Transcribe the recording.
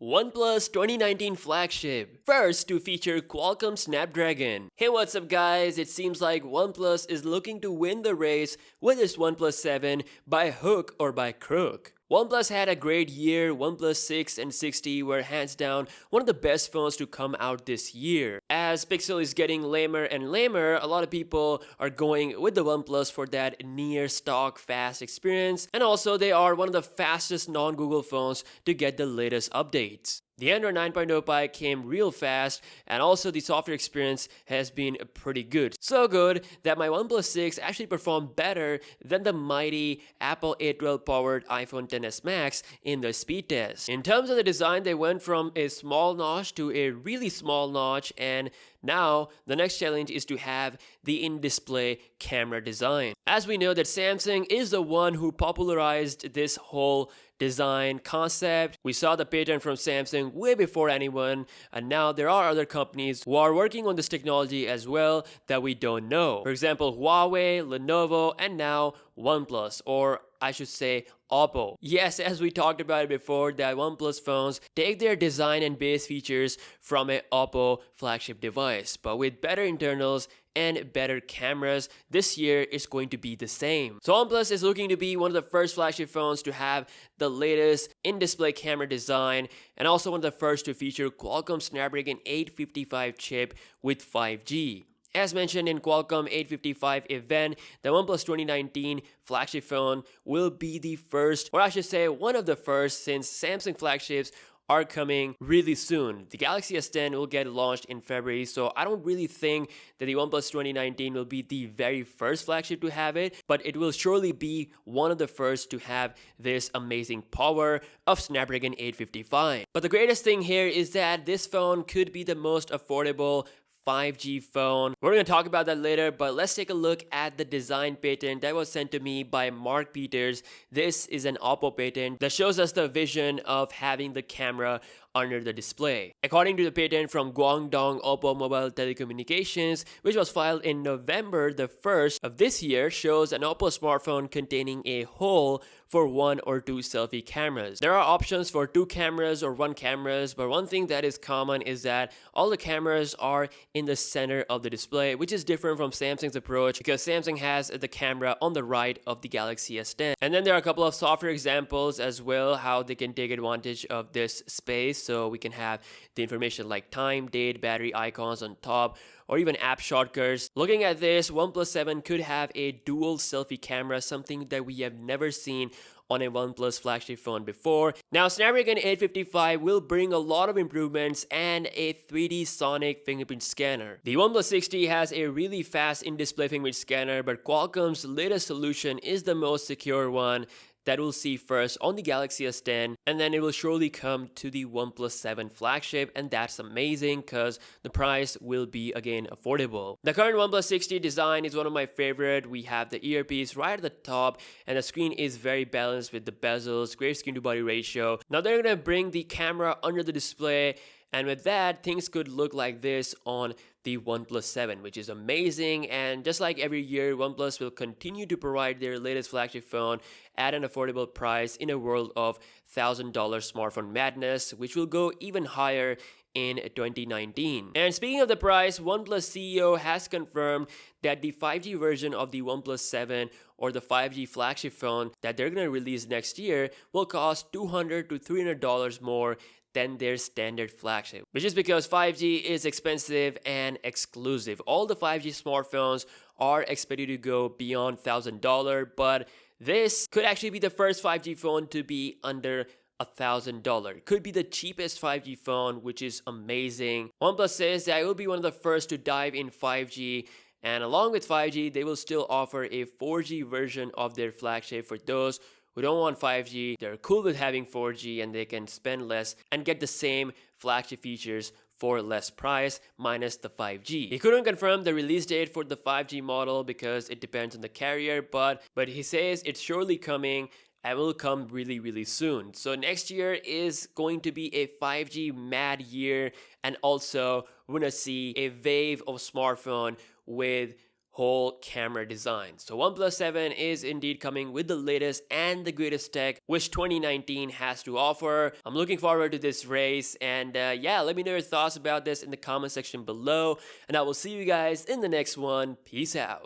OnePlus 2019 flagship, first to feature Qualcomm Snapdragon. Hey, what's up guys? It seems like OnePlus is looking to win the race with its OnePlus 7 by hook or by crook. OnePlus had a great year. OnePlus 6 and 60 were hands down one of the best phones to come out this year. As Pixel is getting lamer and lamer, a lot of people are going with the OnePlus for that near stock fast experience, and also they are one of the fastest non-Google phones to get the latest updates. The Android 9.0 Pie came real fast, and also the software experience has been pretty good. So good that my OnePlus 6 actually performed better than the mighty Apple A12 powered iPhone XS Max in the speed test. In terms of the design, they went from a small notch to a really small notch, and now the next challenge is to have the in-display camera design. As we know that Samsung is the one who popularized this whole design concept. We saw the patent from Samsung way before anyone, and now there are other companies who are working on this technology as well that we don't know. For example, Huawei, Lenovo, and now OnePlus, or I should say Oppo. Yes, as we talked about it before, that OnePlus phones take their design and base features from an Oppo flagship device, but with better internals and better cameras. This year is going to be the same. So OnePlus is looking to be one of the first flagship phones to have the latest in-display camera design, and also one of the first to feature Qualcomm Snapdragon 855 chip with 5G. As mentioned in Qualcomm 855 event, the OnePlus 2019 flagship phone will be the first, or I should say one of the first, since Samsung flagships are coming really soon. The Galaxy S10 will get launched in February, so I don't really think that the OnePlus 2019 will be the very first flagship to have it, but it will surely be one of the first to have this amazing power of Snapdragon 855. But the greatest thing here is that this phone could be the most affordable 5G phone. We're going to talk about that later, but let's take a look at the design patent that was sent to me by Mark Peters. This is an Oppo patent that shows us the vision of having the camera under the display. According to the patent from Guangdong Oppo Mobile Telecommunications, which was filed in November the 1st of this year, shows an Oppo smartphone containing a hole for one or two selfie cameras. There are options for two cameras or one cameras, but one thing that is common is that all the cameras are in the center of the display, which is different from Samsung's approach because Samsung has the camera on the right of the Galaxy S10. And then there are a couple of software examples as well, how they can take advantage of this space. So we can have the information like time, date, battery icons on top, or even app shortcuts. Looking at this, OnePlus 7 could have a dual selfie camera, something that we have never seen on a OnePlus flagship phone before. Now, Snapdragon 855 will bring a lot of improvements and a 3D sonic fingerprint scanner. The OnePlus 60 has a really fast in-display fingerprint scanner, but Qualcomm's latest solution is the most secure one that we'll see first on the Galaxy S10, and then it will surely come to the OnePlus 7 flagship, and that's amazing because the price will be again affordable. The current OnePlus 60 design is one of my favorite. We have the earpiece right at the top, and the screen is very balanced with the bezels, great screen to body ratio. Now they're gonna bring the camera under the display, and with that, things could look like this on the OnePlus 7, which is amazing. And just like every year, OnePlus will continue to provide their latest flagship phone at an affordable price in a world of $1,000 smartphone madness, which will go even higher in 2019. And speaking of the price, OnePlus CEO has confirmed that the 5G version of the OnePlus 7 or the 5G flagship phone that they're going to release next year will cost $200 to $300 more than their standard flagship, which is because 5G is expensive and exclusive. All the 5G smartphones are expected to go beyond $1,000, but this could actually be the first 5G phone to be under $1,000. It could be the cheapest 5G phone, which is amazing. OnePlus says that it will be one of the first to dive in 5G, and along with 5G, they will still offer a 4G version of their flagship for those who don't want 5G. They're cool with having 4G and they can spend less and get the same flagship features for less price minus the 5G. He couldn't confirm the release date for the 5G model because it depends on the carrier, but he says it's surely coming and will come really soon. So next year is going to be a 5G mad year, and also we're gonna see a wave of smartphone with whole camera design. So OnePlus 7 is indeed coming with the latest and the greatest tech which 2019 has to offer. I'm looking forward to this race, and yeah, let me know your thoughts about this in the comment section below, and I will see you guys in the next one. Peace out.